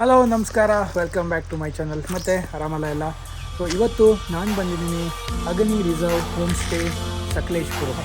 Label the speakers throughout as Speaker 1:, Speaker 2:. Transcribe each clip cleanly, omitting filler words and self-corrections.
Speaker 1: Hello ನಮಸ್ಕಾರ, welcome back to my channel. ಮತ್ತೆ ಆರಾಮಲ್ಲ ಎಲ್ಲ. ಸೊ ಇವತ್ತು ನಾನು ಬಂದಿದ್ದೀನಿ Agani reserve homestay Sakleshpur.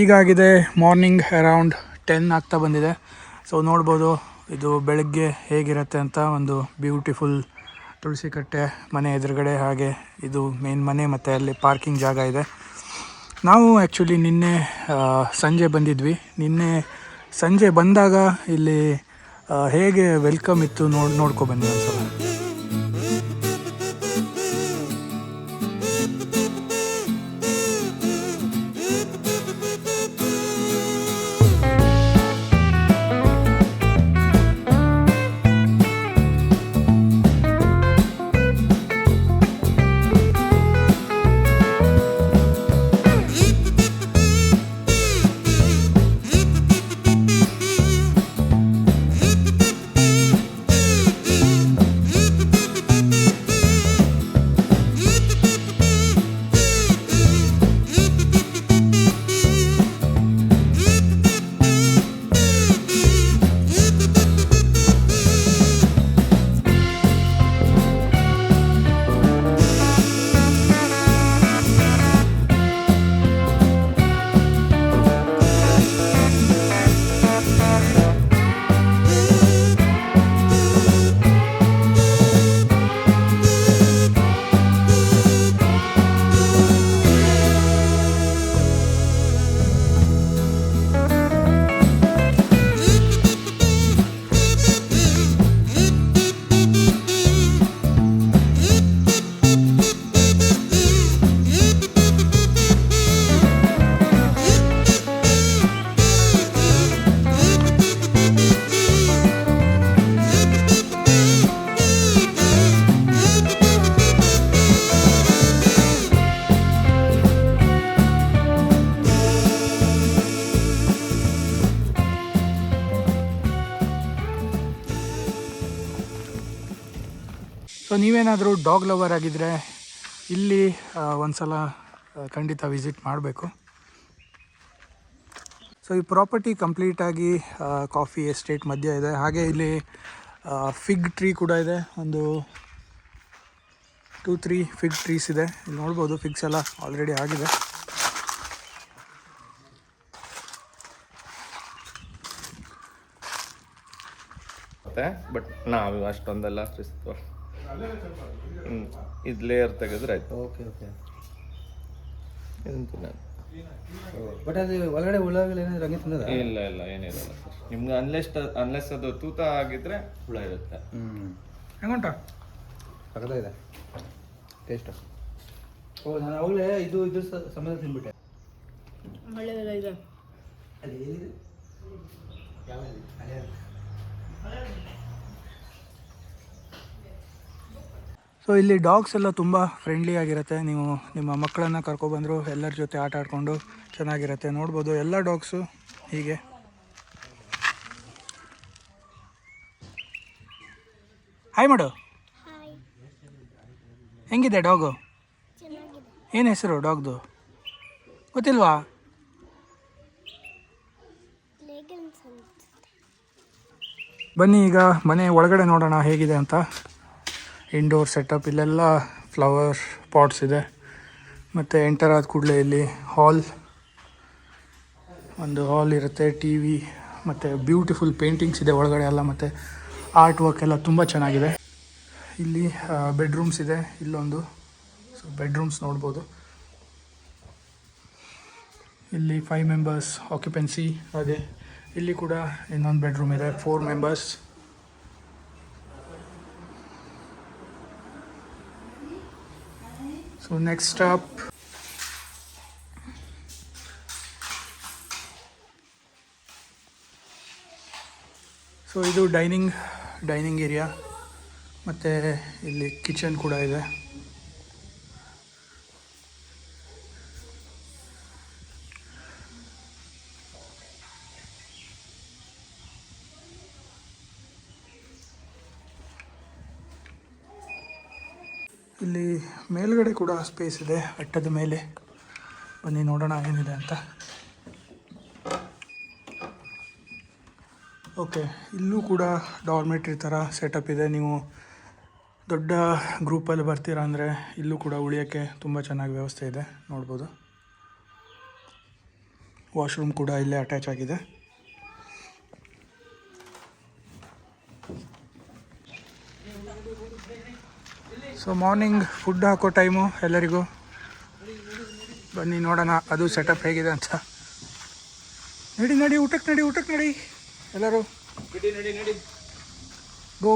Speaker 1: ಈಗಾಗಿದೆ ಮಾರ್ನಿಂಗ್ ಅರೌಂಡ್ 10 ಆಗ್ತಾ ಬಂದಿದೆ. ಸೊ ನೋಡ್ಬೋದು ಇದು ಬೆಳಗ್ಗೆ ಹೇಗಿರುತ್ತೆ ಅಂತ. ಒಂದು ಬ್ಯೂಟಿಫುಲ್ ತುಳಸಿ ಕಟ್ಟೆ ಮನೆ ಎದುರುಗಡೆ, ಹಾಗೆ ಇದು ಮೇನ್ ಮನೆ ಮತ್ತು ಅಲ್ಲಿ ಪಾರ್ಕಿಂಗ್ ಜಾಗ ಇದೆ. ನಾವು ಆ್ಯಕ್ಚುಲಿ ನಿನ್ನೆ ಸಂಜೆ ಬಂದಿದ್ವಿ. ನಿನ್ನೆ ಸಂಜೆ ಬಂದಾಗ ಇಲ್ಲಿ ಹೇಗೆ ವೆಲ್ಕಮ್ ಇತ್ತು ನೋಡ್ಕೊಬನ್ನಿ ಒಂದ್ಸಲ. ಸೊ ನೀವೇನಾದರೂ ಡಾಗ್ ಲವರ್ ಆಗಿದ್ದರೆ ಇಲ್ಲಿ ಒಂದು ಸಲ ಖಂಡಿತ ವಿಸಿಟ್ ಮಾಡಬೇಕು. ಸೊ ಈ ಪ್ರಾಪರ್ಟಿ ಕಂಪ್ಲೀಟಾಗಿ ಕಾಫಿ ಎಸ್ಟೇಟ್ ಮಧ್ಯ ಇದೆ. ಹಾಗೆ ಇಲ್ಲಿ ಫಿಗ್ ಟ್ರೀ ಕೂಡ ಇದೆ. ಒಂದು 2-3 ಫಿಗ್ ಟ್ರೀಸ್ ಇದೆ. ಇಲ್ಲಿ ನೋಡ್ಬೋದು ಫಿಗ್ಸ್ ಎಲ್ಲ ಆಲ್ರೆಡಿ ಆಗಿದೆ.
Speaker 2: ಬಟ್ ನಾವು ಅಷ್ಟೊಂದೆಲ್ಲ ಇದು ಲೇಯರ್ ತೆಗೆದ್ರೆ ಆಯ್ತು.
Speaker 3: Okay okay.
Speaker 2: ಬಟ್
Speaker 3: ಅದು ಒಳಗಡೆ ಹುಳಗಳು ಏನಾದ್ರು ಹಂಗೆ ತಿನ್ನೋದ?
Speaker 2: ಇಲ್ಲ ಇಲ್ಲ ಏನಿರಲ್ಲ ಸರ್. ನಿಮ್ಗೆ ಅನ್ಲೆಸ್ ಅದು ತೂತ ಆಗಿದ್ರೆ ಹುಳ ಇರುತ್ತೆ.
Speaker 1: ಹೆಂಗುಂಟ?
Speaker 3: ಇದೆ ಟೇಸ್ಟ್. ಓ ನಾನು ಅವಾಗಲೇ ಇದು ಸಂಬಂಧ ತಿನ್ಬಿಟ್ಟೆ.
Speaker 4: ಒಳ್ಳೆಯದಲ್ಲ ಇದೆ.
Speaker 3: ಅಲ್ಲಿ ಏನಿದೆ?
Speaker 1: ಸೊ ಇಲ್ಲಿ ಡಾಗ್ಸ್ ಎಲ್ಲ ತುಂಬ ಫ್ರೆಂಡ್ಲಿ ಆಗಿರುತ್ತೆ. ನೀವು ನಿಮ್ಮ ಮಕ್ಕಳನ್ನು ಕರ್ಕೊಬಂದರು ಎಲ್ಲರ ಜೊತೆ ಆಟ ಆಡಿಕೊಂಡು ಚೆನ್ನಾಗಿರುತ್ತೆ. ನೋಡ್ಬೋದು ಎಲ್ಲ ಡಾಗ್ಸು ಹೀಗೆ. ಹಾಯ್ ಮಾಡು. ಹೆಂಗಿದೆ ಡಾಗು? ಏನು ಹೆಸರು ಡಾಗ್ದು ಗೊತ್ತಿಲ್ವಾ? ಬನ್ನಿ ಈಗ ಮನೆ ಒಳಗಡೆ ನೋಡೋಣ ಹೇಗಿದೆ ಅಂತ. ಇಂಡೋರ್ ಸೆಟಪ್ ಇಲ್ಲೆಲ್ಲ ಫ್ಲವರ್ ಪಾಟ್ಸ್ ಇದೆ. ಮತ್ತು ಎಂಟರ್ ಆದ ಕೂಡಲೇ ಇಲ್ಲಿ ಒಂದು ಹಾಲ್ ಇರುತ್ತೆ, ಟಿ ವಿ ಮತ್ತು ಬ್ಯೂಟಿಫುಲ್ ಪೇಂಟಿಂಗ್ಸ್ ಇದೆ ಒಳಗಡೆ ಎಲ್ಲ, ಮತ್ತು ಆರ್ಟ್ ವರ್ಕ್ ಎಲ್ಲ ತುಂಬ ಚೆನ್ನಾಗಿದೆ. ಇಲ್ಲಿ ಬೆಡ್ರೂಮ್ಸ್ ಇದೆ, ಇಲ್ಲೊಂದು. ಸೊ ಬೆಡ್ರೂಮ್ಸ್ ನೋಡ್ಬೋದು. ಇಲ್ಲಿ 5 ಮೆಂಬರ್ಸ್ ಆಕ್ಯುಪೆನ್ಸಿ. ಹಾಗೆ ಇಲ್ಲಿ ಕೂಡ ಇನ್ನೊಂದು ಬೆಡ್ರೂಮ್ ಇದೆ, 4 members. So next stop so ಇದು ಡೈನಿಂಗ್ ಏರಿಯಾ, ಮತ್ತು ಇಲ್ಲಿ ಕಿಚನ್ ಕೂಡ ಇದೆ. ಇಲ್ಲಿ ಮೇಲ್ಗಡೆ ಕೂಡ ಸ್ಪೇಸ್ ಇದೆ, ಅಟ್ಟದ ಮೇಲೆ. ಬನ್ನಿ ನೋಡೋಣ ಏನಿದೆ ಅಂತ. ಓಕೆ, ಇಲ್ಲೂ ಕೂಡ ಡಾರ್ಮೆಟ್ರಿ ಥರ ಸೆಟಪ್ ಇದೆ. ನೀವು ದೊಡ್ಡ ಗ್ರೂಪಲ್ಲಿ ಬರ್ತೀರಾ ಅಂದರೆ ಇಲ್ಲೂ ಕೂಡ ಉಳಿಯೋಕ್ಕೆ ತುಂಬ ಚೆನ್ನಾಗಿ ವ್ಯವಸ್ಥೆ ಇದೆ, ನೋಡ್ಬೋದು. ವಾಶ್ರೂಮ್ ಕೂಡ ಇಲ್ಲೇ ಅಟ್ಯಾಚ್ ಆಗಿದೆ. ಸೊ ಮಾರ್ನಿಂಗ್ ಫುಡ್ ಹಾಕೋ ಟೈಮು ಎಲ್ಲರಿಗೂ. ಬನ್ನಿ ನೋಡೋಣ ಅದು ಸೆಟಪ್ ಹೇಗಿದೆ ಅಂತ. ನಡಿ ಊಟಕ್ಕೆ ನಡಿ ಎಲ್ಲರೂ.
Speaker 2: ನಡಿ.
Speaker 1: ಗೋ.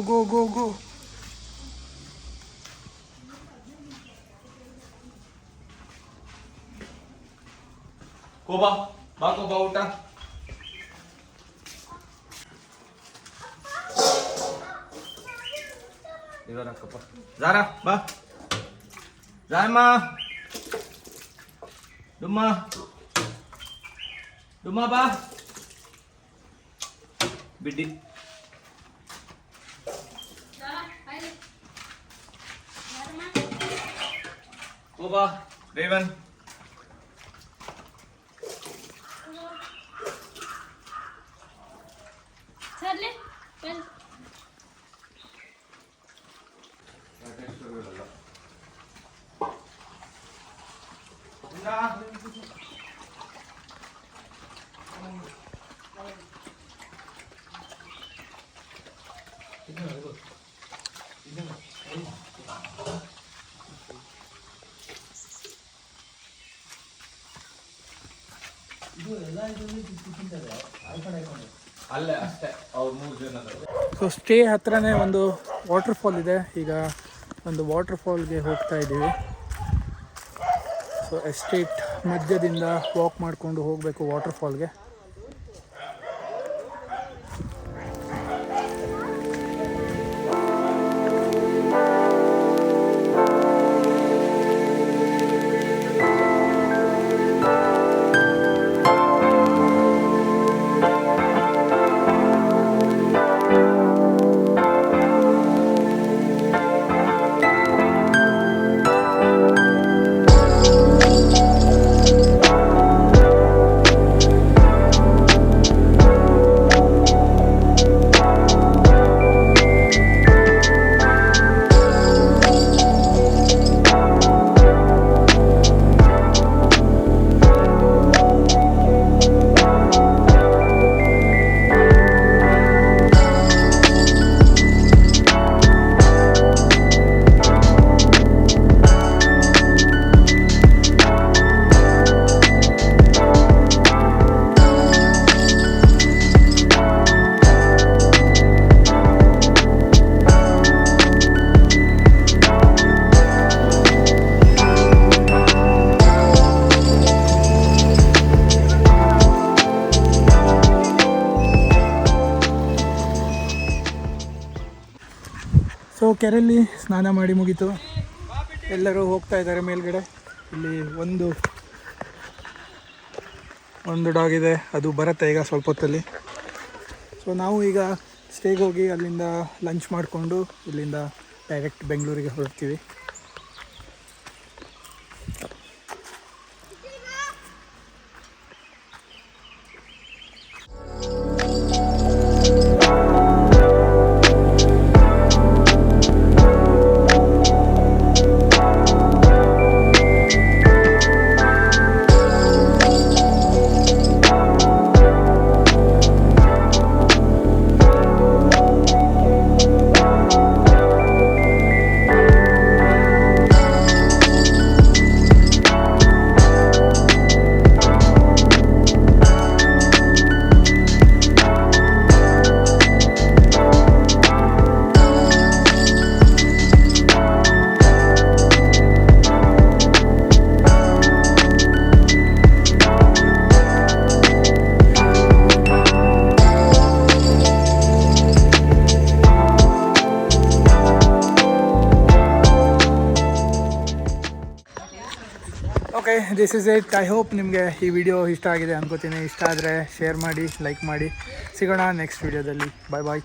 Speaker 2: ಕೋಬಾ ಊಟ. ಇವರಕ್ಕಪ್ಪ ಜಾರಾ ಬಾ. ಜಾಯಮ್ಮ ಡುಮ್ಮ ಬಾ. ಬಿಡ್ಡಿ ಕೋಬಾ ರೇವನ್. ಅಲ್ಲೇ ಅಷ್ಟೇ ಅವ್ರು 3 ಜನ.
Speaker 1: ಸೊ ಸ್ಟೇ ಹತ್ರನೇ ಒಂದು ವಾಟರ್ ಫಾಲ್ ಇದೆ. ಈಗ ಒಂದು ವಾಟರ್ ಫಾಲ್ಗೆ ಹೋಗ್ತಾ ಇದ್ದೀವಿ. ಸೊ ಎಸ್ಟೇಟ್ ಮಧ್ಯದಿಂದ ವಾಕ್ ಮಾಡಿಕೊಂಡು ಹೋಗಬೇಕು ವಾಟರ್ ಫಾಲ್ಗೆ. ಸೊ ಕೆರೆಯಲ್ಲಿ ಸ್ನಾನ ಮಾಡಿ ಮುಗೀತು. ಎಲ್ಲರೂ ಹೋಗ್ತಾ ಇದ್ದಾರೆ ಮೇಲ್ಗಡೆ. ಇಲ್ಲಿ ಒಂದು ಡಾಗ್ ಇದೆ, ಅದು ಬರುತ್ತೆ ಈಗ ಸ್ವಲ್ಪ ಹೊತ್ತಲ್ಲಿ. ಸೊ ನಾವು ಈಗ ಸ್ಟೇಗೆ ಹೋಗಿ ಅಲ್ಲಿಂದ ಲಂಚ್ ಮಾಡಿಕೊಂಡು ಇಲ್ಲಿಂದ ಡೈರೆಕ್ಟ್ ಬೆಂಗಳೂರಿಗೆ ಹೊರಡ್ತೀವಿ. Okay this is it. I hope ನಿಮಗೆ ಈ ವಿಡಿಯೋ ಇಷ್ಟ ಆಗಿದೆ ಅನ್ಕೋತೀನಿ. ಇಷ್ಟ ಆದರೆ ಶೇರ್ ಮಾಡಿ, ಲೈಕ್ ಮಾಡಿ. ಸಿಗೋಣ ನೆಕ್ಸ್ಟ್ ವಿಡಿಯೋದಲ್ಲಿ. ಬಾಯ್ ಬಾಯ್.